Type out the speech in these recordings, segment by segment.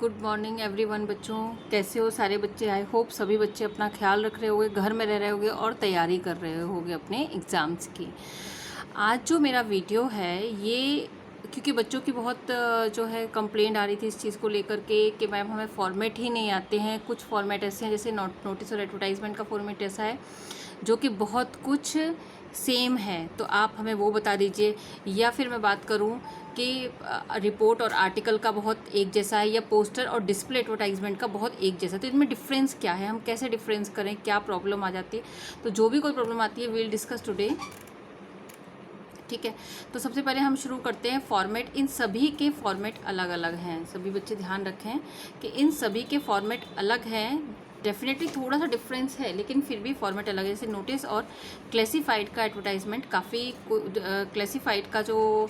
Good morning everyone. बच्चों कैसे हो सारे बच्चे? आई होप सभी बच्चे अपना ख्याल रख रहे होंगे, घर में रह रहे होंगे और तैयारी कर रहे होंगे अपने एग्ज़ाम्स की। आज जो मेरा वीडियो है ये क्योंकि बच्चों की बहुत जो है कंप्लेंट आ रही थी इस चीज़ को लेकर के कि मैम हमें फॉर्मेट ही नहीं आते हैं। कुछ फॉर्मेट ऐसे हैं जैसे नोटिस और एडवर्टाइजमेंट का फॉर्मेट ऐसा है जो कि बहुत कुछ सेम है, तो आप हमें वो बता दीजिए। या फिर मैं बात करूं कि रिपोर्ट और आर्टिकल का बहुत एक जैसा है, या पोस्टर और डिस्प्ले एडवर्टाइजमेंट का बहुत एक जैसा, तो इनमें डिफरेंस क्या है, हम कैसे डिफरेंस करें, क्या प्रॉब्लम आ जाती है। तो जो भी कोई प्रॉब्लम आती है वील डिस्कस टुडे। ठीक है, तो सबसे पहले हम शुरू करते हैं फॉर्मेट। इन सभी के फॉर्मेट अलग अलग हैं, सभी बच्चे ध्यान रखें कि इन सभी के फॉर्मेट अलग हैं। डेफिनेटली थोड़ा सा डिफरेंस है लेकिन फिर भी फॉर्मेट अलग है। जैसे नोटिस और क्लासिफाइड का एडवर्टाइजमेंट काफ़ी क्लासिफाइड का जो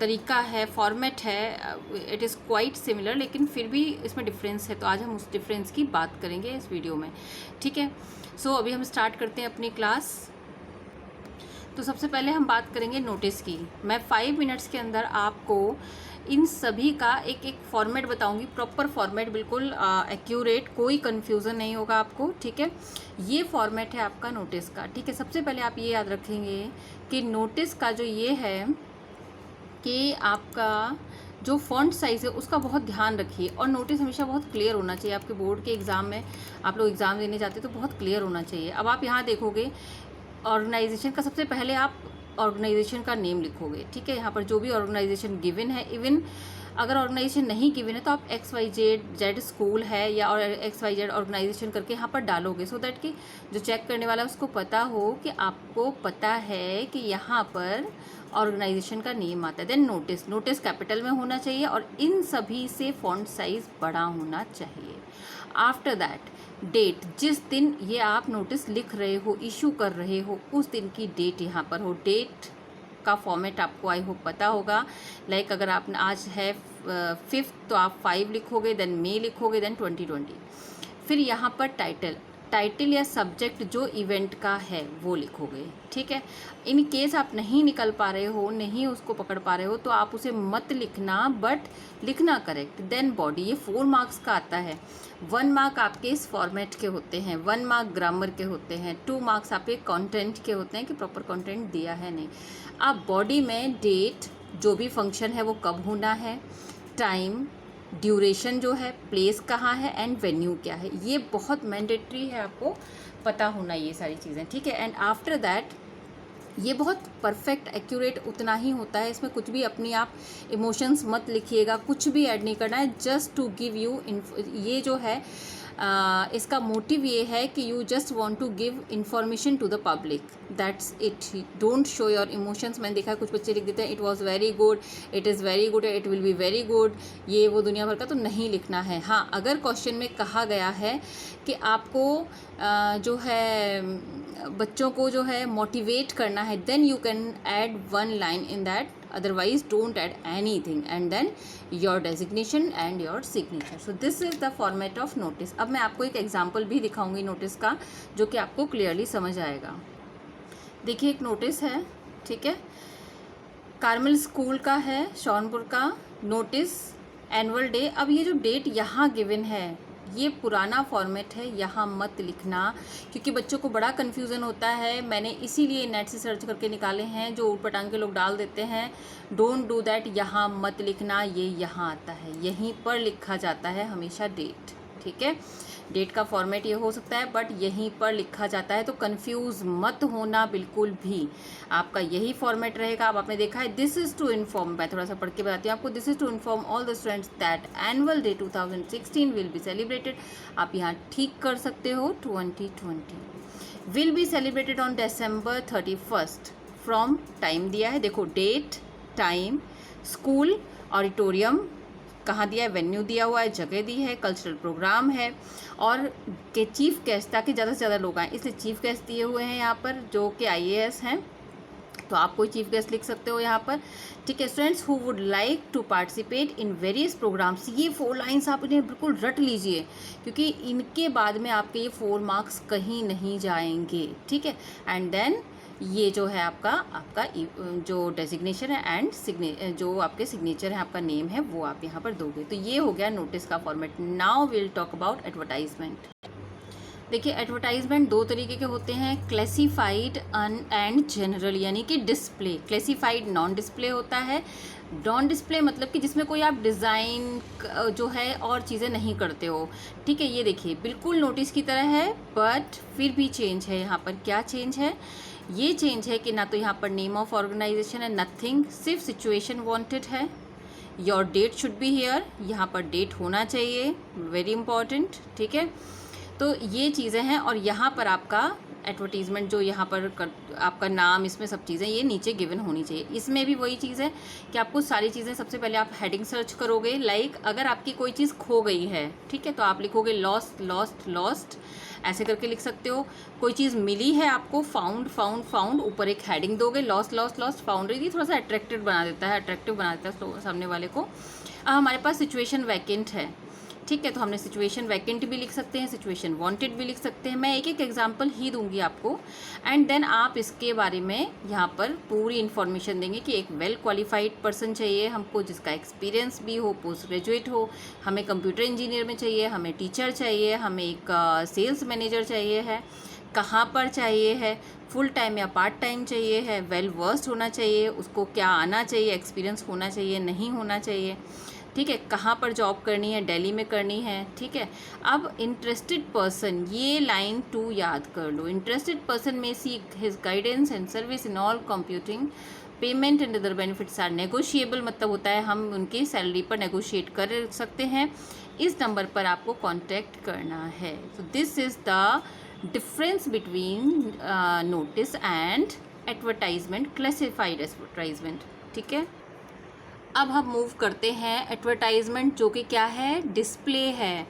तरीका है, फॉर्मेट है, इट इज़ क्वाइट सिमिलर, लेकिन फिर भी इसमें डिफरेंस है। तो आज हम उस डिफरेंस की बात करेंगे इस वीडियो में। ठीक है, सो अभी हम स्टार्ट करते हैं अपनी क्लास। तो सबसे पहले हम बात करेंगे नोटिस की। मैं 5 मिनट्स के अंदर आपको इन सभी का एक एक फॉर्मेट बताऊंगी, प्रॉपर फॉर्मेट, बिल्कुल एक्यूरेट, कोई कन्फ्यूज़न नहीं होगा आपको। ठीक है, ये फॉर्मेट है आपका नोटिस का। ठीक है, सबसे पहले आप ये याद रखेंगे कि नोटिस का जो ये है कि आपका जो फॉन्ट साइज़ है उसका बहुत ध्यान रखिए। और नोटिस हमेशा बहुत क्लियर होना चाहिए। आपके बोर्ड के एग्ज़ाम में आप लोग एग्ज़ाम देने जाते हैं तो बहुत क्लियर होना चाहिए। अब आप यहाँ देखोगे ऑर्गेनाइजेशन का, सबसे पहले आप ऑर्गेनाइजेशन का नेम लिखोगे। ठीक है, यहाँ पर जो भी ऑर्गेनाइजेशन गिवन है, इवन अगर ऑर्गेनाइजेशन नहीं गिवन है तो आप XYZ स्कूल है या और XYZ ऑर्गेनाइजेशन करके यहाँ पर डालोगे, सो दैट कि जो चेक करने वाला है उसको पता हो कि आपको पता है कि यहाँ पर ऑर्गेनाइजेशन का नेम आता है। देन नोटिस कैपिटल में होना चाहिए और इन सभी से फॉन्ट साइज बड़ा होना चाहिए। आफ्टर दैट डेट, जिस दिन ये आप नोटिस लिख रहे हो, इशू कर रहे हो, उस दिन की डेट यहाँ पर हो। डेट का फॉर्मेट आपको आई होप पता होगा। लाइक अगर आप आज है 5th तो आप 5 लिखोगे, देन मे लिखोगे, देन 2020। फिर यहाँ पर टाइटल या सब्जेक्ट जो इवेंट का है वो लिखोगे। ठीक है, इन केस आप नहीं निकल पा रहे हो, नहीं उसको पकड़ पा रहे हो, तो आप उसे मत लिखना, बट लिखना करेक्ट। देन बॉडी, ये 4 मार्क्स का आता है। 1 मार्क आपके इस फॉर्मेट के होते हैं, 1 मार्क ग्रामर के होते हैं, 2 मार्क्स आपके कंटेंट के होते हैं कि प्रॉपर कंटेंट दिया है नहीं। अब बॉडी में डेट, जो भी फंक्शन है वो कब होना है, टाइम, ड्यूरेशन जो है, प्लेस कहाँ है, एंड वेन्यू क्या है, ये बहुत मैंडेटरी है, आपको पता होना ये सारी चीज़ें। ठीक है, एंड आफ्टर दैट ये बहुत परफेक्ट एक्यूरेट उतना ही होता है। इसमें कुछ भी अपनी आप इमोशंस मत लिखिएगा, कुछ भी ऐड नहीं करना है, जस्ट टू गिव यू ये जो है इसका मोटिव ये है कि you just want to give information to the public, that's it. Don't show your emotions. मैंने देखा है कुछ बच्चे लिख देते हैं it was very good, it is very good, it will be very good, ये वो दुनिया भर का तो नहीं लिखना है। हाँ, अगर क्वेश्चन में कहा गया है कि आपको जो है बच्चों को जो है मोटिवेट करना है, then you can add 1 line in that, otherwise don't add anything, and then your designation and your signature. So this is the format of notice. अब मैं आपको एक एग्जांपल भी दिखाऊंगी नोटिस का जो कि आपको क्लियरली समझ आएगा। देखिए, एक नोटिस है, ठीक है, कार्मल स्कूल का है, शौनपुर का। Notice annual day. अब ये जो डेट यहाँ गिवन है ये पुराना फॉर्मेट है, यहाँ मत लिखना, क्योंकि बच्चों को बड़ा कन्फ्यूज़न होता है। मैंने इसीलिए नेट से सर्च करके निकाले हैं, जो ऊटपटांग के लोग डाल देते हैं। डोंट डू दैट, यहाँ मत लिखना, ये यहाँ आता है, यहीं पर लिखा जाता है हमेशा डेट। ठीक है, डेट का फॉर्मेट ये हो सकता है बट यहीं पर लिखा जाता है, तो कंफ्यूज मत होना बिल्कुल भी, आपका यही फॉर्मेट रहेगा। अब आपने देखा है दिस इज़ टू इन्फॉर्म, मैं थोड़ा सा पढ़ के बताती हूँ आपको। This is to inform all the students that annual day 2016 will be celebrated. आप यहाँ ठीक कर सकते हो 2020 will be celebrated on December 31st। From time दिया है, देखो डेट, टाइम, स्कूल, ऑडिटोरियम कहाँ दिया है, वेन्यू दिया हुआ है, जगह दी है, कल्चरल प्रोग्राम है, और के चीफ गेस्ट, ताकि ज़्यादा से ज़्यादा लोग आएँ इसलिए चीफ गेस्ट दिए हुए हैं यहाँ पर, जो कि IAS हैं, तो आप कोई चीफ गेस्ट लिख सकते हो यहाँ पर। ठीक है, students who would like to participate in various programmes, ये 4 लाइन्स आप इन्हें बिल्कुल रट लीजिए, क्योंकि इनके बाद में आपके ये 4 मार्क्स कहीं नहीं जाएंगे। ठीक है, एंड देन ये जो है आपका आपका जो डेजिग्नेशन है एंड जो आपके सिग्नेचर है, आपका नेम है, वो आप यहाँ पर दोगे। तो ये हो गया नोटिस का format. Now will talk about advertisement. देखिए एडवर्टाइजमेंट दो तरीके के होते हैं, क्लासिफाइड एंड जनरल, यानी कि डिस्प्ले। क्लासिफाइड नॉन डिस्प्ले होता है। नॉन डिस्प्ले मतलब कि जिसमें कोई आप डिज़ाइन जो है और चीज़ें नहीं करते हो, ठीक है। ये देखिए बिल्कुल नोटिस की तरह है, बट फिर भी चेंज है। यहाँ पर क्या चेंज है? ये चेंज है कि ना तो यहाँ पर नेम ऑफ ऑर्गेनाइजेशन है, नथिंग, सिर्फ सिचुएशन वांटेड है। Your date should be here, यहाँ पर डेट होना चाहिए, वेरी इंपॉर्टेंट, ठीक है। तो ये चीज़ें हैं। और यहाँ पर आपका एडवर्टीज़मेंट जो यहाँ पर आपका नाम, इसमें सब चीज़ें ये नीचे गिवन होनी चाहिए। इसमें भी वही चीज़ है कि आपको सारी चीज़ें, सबसे पहले आप हेडिंग सर्च करोगे। लाइक अगर आपकी कोई चीज़ खो गई है, ठीक है, तो आप लिखोगे लॉस्ट लॉस्ट लॉस्ट, ऐसे करके लिख सकते हो। कोई चीज़ मिली है आपको, फाउंड फाउंड फाउंड, ऊपर एक हेडिंग दोगे, लॉस्ट लॉस्ट लॉस्ट फाउंड। ये थोड़ा सा अट्रैक्टिव बना देता है सामने वाले को। हमारे पास सिचुएशन वैकेंट है, ठीक है, तो हमने सिचुएशन वैकेंट भी लिख सकते हैं, सिचुएशन वांटेड भी लिख सकते हैं। मैं एक एक एग्जांपल ही दूंगी आपको, एंड देन आप इसके बारे में यहाँ पर पूरी इन्फॉर्मेशन देंगे कि एक वेल क्वालिफाइड पर्सन चाहिए हमको, जिसका एक्सपीरियंस भी हो, पोस्ट ग्रेजुएट हो, हमें कंप्यूटर इंजीनियर में चाहिए, हमें टीचर चाहिए, हमें एक सेल्स मैनेजर चाहिए है, कहाँ पर चाहिए है, फुल टाइम या पार्ट टाइम चाहिए है, वेल वर्स्ड होना चाहिए, उसको क्या आना चाहिए, एक्सपीरियंस होना चाहिए, नहीं होना चाहिए, ठीक है, कहाँ पर जॉब करनी है, दिल्ली में करनी है, ठीक है। अब इंटरेस्टेड पर्सन, ये लाइन 2 याद कर लो। Interested person may seek his guidance and service in all computing, payment and other benefits are negotiable, मतलब होता है हम उनकी सैलरी पर नेगोशिएट कर सकते हैं। इस नंबर पर आपको कॉन्टैक्ट करना है। तो this is the difference between notice and advertisement, classified advertisement, ठीक है। अब हम मूव करते हैं एडवर्टाइजमेंट, जो कि क्या है, डिस्प्ले है,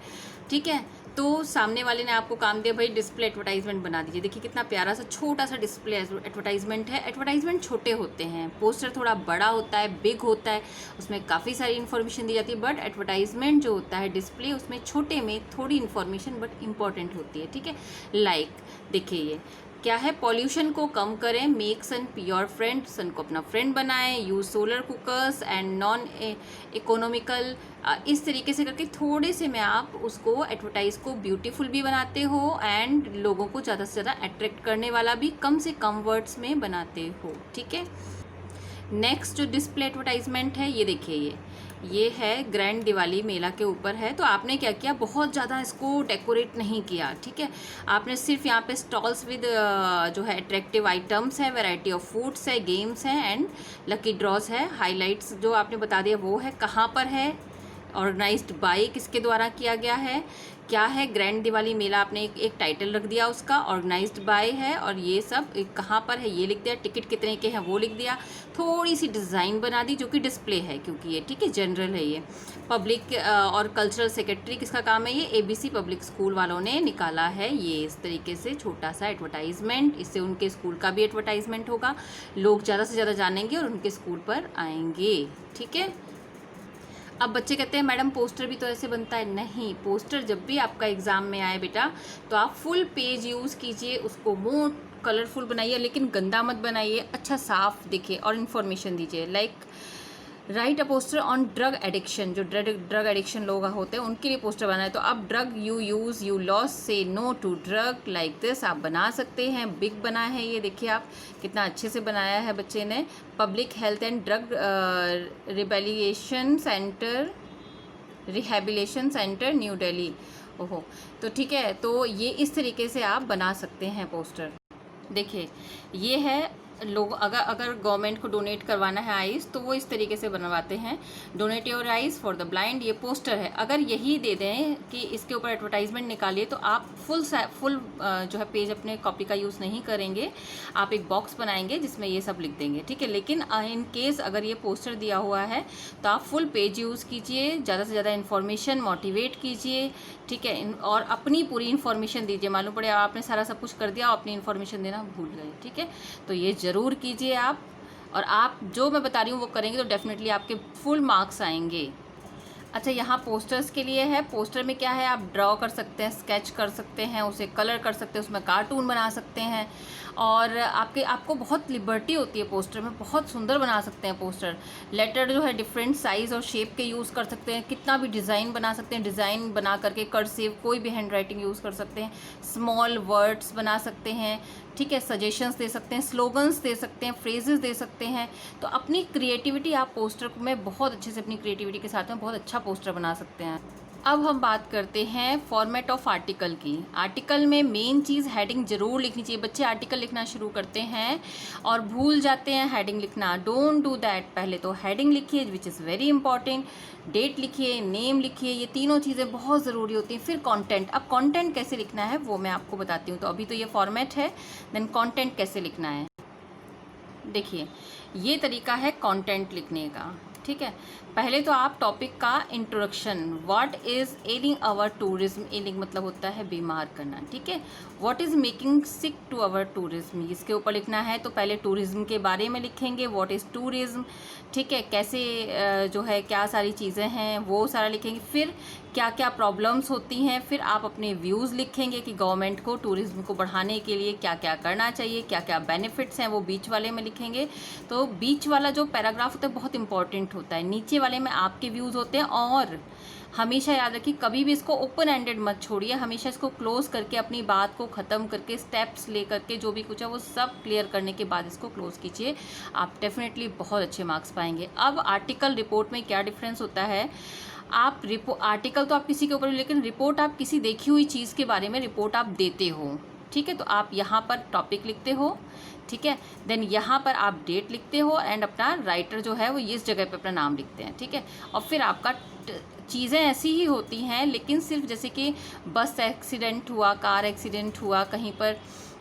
ठीक है। तो सामने वाले ने आपको काम दिया, भाई डिस्प्ले एडवर्टाइजमेंट बना दीजिए। देखिए कितना प्यारा सा छोटा सा डिस्प्ले एडवर्टाइजमेंट है। एडवर्टाइजमेंट छोटे होते हैं, पोस्टर थोड़ा बड़ा होता है, बिग होता है, उसमें काफ़ी सारी इन्फॉर्मेशन दी जाती है। बट एडवर्टाइजमेंट जो होता है डिस्प्ले, उसमें छोटे में थोड़ी इन्फॉर्मेशन बट इम्पॉर्टेंट होती है, ठीक है। लाइक देखिए ये क्या है, पॉल्यूशन को कम करें, मेक सन योर फ्रेंड, सन को अपना फ्रेंड बनाएं, use solar cookers and non economical, इस तरीके से करके थोड़े से में आप उसको एडवर्टाइज को ब्यूटीफुल भी बनाते हो एंड लोगों को ज़्यादा से ज़्यादा अट्रैक्ट करने वाला भी कम से कम वर्ड्स में बनाते हो, ठीक है। नेक्स्ट जो डिस्प्ले एडवर्टाइजमेंट है, ये देखिए ये है ग्रैंड दिवाली मेला के ऊपर है। तो आपने क्या किया, बहुत ज़्यादा इसको डेकोरेट नहीं किया, ठीक है। आपने सिर्फ यहाँ पे स्टॉल्स विद जो है अट्रैक्टिव आइटम्स है, वैरायटी ऑफ फूड्स है, गेम्स हैं एंड लकी ड्रॉज है। हाइलाइट्स जो आपने बता दिया वो है, कहाँ पर है, ऑर्गेनाइज्ड बाय किसके द्वारा किया गया है, क्या है, ग्रैंड दिवाली मेला, आपने एक टाइटल रख दिया उसका, ऑर्गेनाइज्ड बाय है, और ये सब कहाँ पर है ये लिख दिया, टिकट कितने के हैं वो लिख दिया, थोड़ी सी डिज़ाइन बना दी जो कि डिस्प्ले है, क्योंकि ये ठीक है जनरल है। ये पब्लिक और कल्चरल सेक्रेटरी किसका काम है, ये ABC पब्लिक स्कूल वालों ने निकाला है। ये इस तरीके से छोटा सा एडवर्टाइजमेंट, इससे उनके स्कूल का भी एडवर्टाइजमेंट होगा, लोग ज़्यादा से ज़्यादा जानेंगे और उनके स्कूल पर आएंगे, ठीक है। अब बच्चे कहते हैं मैडम पोस्टर भी तो ऐसे बनता है। नहीं, पोस्टर जब भी आपका एग्ज़ाम में आए बेटा, तो आप फुल पेज यूज़ कीजिए, उसको मोर कलरफुल बनाइए, लेकिन गंदा मत बनाइए, अच्छा साफ दिखे और इन्फॉर्मेशन दीजिए। Like write a poster on drug addiction, जो ड्रग एडिक्शन लोग होते हैं उनके लिए पोस्टर बनाए। तो अब drug you use, you lose, say no to drug, like this आप बना सकते हैं। बिग बना है ये, देखिए आप कितना अच्छे से बनाया है बच्चे ने। Public health and drug rehabilitation centre new Delhi, ओहो, तो ठीक है। तो ये इस तरीके से आप बना सकते हैं पोस्टर। देखिए ये है, लोग अगर गवर्नमेंट को डोनेट करवाना है आइज़, तो वो इस तरीके से बनवाते हैं, donate your eyes for the blind, ये पोस्टर है। अगर यही दे दें कि इसके ऊपर एडवर्टाइजमेंट निकालिए, तो आप फुल जो है पेज अपने कॉपी का यूज़ नहीं करेंगे, आप एक बॉक्स बनाएंगे जिसमें ये सब लिख देंगे, ठीक है। लेकिन इन केस अगर ये पोस्टर दिया हुआ है तो आप फुल पेज यूज़ कीजिए, ज़्यादा से ज़्यादा इन्फॉर्मेशन मोटिवेट कीजिए, ठीक है, और अपनी पूरी इन्फॉर्मेशन दीजिए। मालूम पड़े आपने सारा सब कुछ कर दिया, अपनी इन्फॉर्मेशन देना भूल गए, ठीक है। तो ये ज़रूर कीजिए आप, और आप जो मैं बता रही हूँ वो करेंगे तो डेफिनेटली आपके फुल मार्क्स आएंगे। अच्छा, यहाँ पोस्टर्स के लिए है। पोस्टर में क्या है, आप ड्रॉ कर सकते हैं, स्केच कर सकते हैं, उसे कलर कर सकते हैं, उसमें कार्टून बना सकते हैं और आपको बहुत लिबर्टी होती है पोस्टर में, बहुत सुंदर बना सकते हैं पोस्टर। लेटर जो है डिफरेंट साइज़ और शेप के यूज़ कर सकते हैं, कितना भी डिज़ाइन बना सकते हैं, डिज़ाइन बना करके कर्सिव कोई भी हैंड राइटिंग यूज़ कर सकते हैं, स्मॉल वर्ड्स बना सकते हैं, ठीक है, सजेशंस दे सकते हैं, स्लोगन्स दे सकते हैं, फ्रेजेस दे सकते हैं। तो अपनी क्रिएटिविटी आप पोस्टर में बहुत अच्छे से अपनी क्रिएटिविटी के साथ में बहुत अच्छा पोस्टर बना सकते हैं। अब हम बात करते हैं फॉर्मेट ऑफ आर्टिकल की। आर्टिकल में मेन चीज़ हेडिंग ज़रूर लिखनी चाहिए। बच्चे आर्टिकल लिखना शुरू करते हैं और भूल जाते हैं हेडिंग लिखना। Don't do that. पहले तो हेडिंग लिखिए which is very important, date लिखिए, नेम लिखिए, ये तीनों चीज़ें बहुत ज़रूरी होती हैं। फिर कंटेंट। अब कंटेंट कैसे लिखना है वो मैं आपको बताती हूँ। तो अभी तो ये फॉर्मेट है, देन कंटेंट कैसे लिखना है। देखिए, ये तरीका है कंटेंट लिखने का, ठीक है। पहले तो आप टॉपिक का introduction, what is ailing our tourism, ailing मतलब होता है बीमार करना, ठीक है। What is making sick to our tourism, इसके ऊपर लिखना है। तो पहले टूरिज्म के बारे में लिखेंगे, व्हाट इज़ टूरिज्म, ठीक है, कैसे जो है क्या सारी चीज़ें हैं वो सारा लिखेंगे। फिर क्या क्या प्रॉब्लम्स होती हैं, फिर आप अपने व्यूज़ लिखेंगे कि गवर्नमेंट को टूरिज्म को बढ़ाने के लिए क्या क्या करना चाहिए, क्या क्या बेनिफिट्स हैं, वो बीच वाले में लिखेंगे। तो बीच वाला जो पैराग्राफ होता है बहुत इंपॉर्टेंट होता है, नीचे वाले में आपके व्यूज़ होते हैं। और हमेशा याद रखिए कभी भी इसको ओपन एंडेड मत छोड़िए, हमेशा इसको क्लोज करके अपनी बात को ख़त्म करके स्टेप्स ले करके जो भी कुछ है वो सब क्लियर करने के बाद इसको क्लोज कीजिए। आप डेफिनेटली बहुत अच्छे मार्क्स पाएंगे। अब आर्टिकल रिपोर्ट में क्या डिफरेंस होता है, आप आर्टिकल तो आप किसी के ऊपर, लेकिन रिपोर्ट आप किसी देखी हुई चीज़ के बारे में रिपोर्ट आप देते हो, ठीक है। तो आप यहाँ पर टॉपिक लिखते हो, ठीक है, देन यहाँ पर आप डेट लिखते हो एंड अपना राइटर जो है वो इस जगह पे अपना नाम लिखते हैं, ठीक है। और फिर आपका चीज़ें ऐसी ही होती हैं, लेकिन सिर्फ जैसे कि बस एक्सीडेंट हुआ, कार एक्सीडेंट हुआ, कहीं पर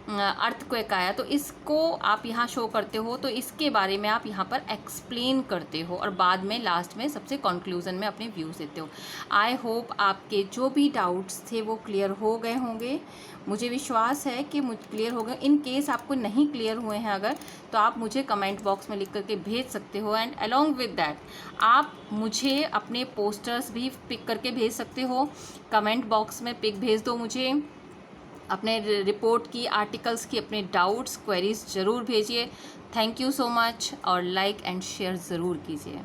अर्थक्वेक आया, तो इसको आप यहाँ शो करते हो, तो इसके बारे में आप यहाँ पर एक्सप्लेन करते हो और बाद में लास्ट में सबसे कंक्लूजन में अपने व्यूज़ देते हो। आई होप आपके जो भी डाउट्स थे वो क्लियर हो गए होंगे। मुझे विश्वास है कि क्लियर हो गए। इन केस आपको नहीं क्लियर हुए हैं अगर, तो आप मुझे कमेंट बॉक्स में लिख करके भेज सकते हो। एंड अलॉन्ग विद दैट आप मुझे अपने पोस्टर्स भी पिक करके भेज सकते हो। कमेंट बॉक्स में पिक भेज दो मुझे अपने रिपोर्ट की, आर्टिकल्स की, अपने डाउट्स क्वेरीज ज़रूर भेजिए। थैंक यू सो मच और लाइक एंड शेयर ज़रूर कीजिए।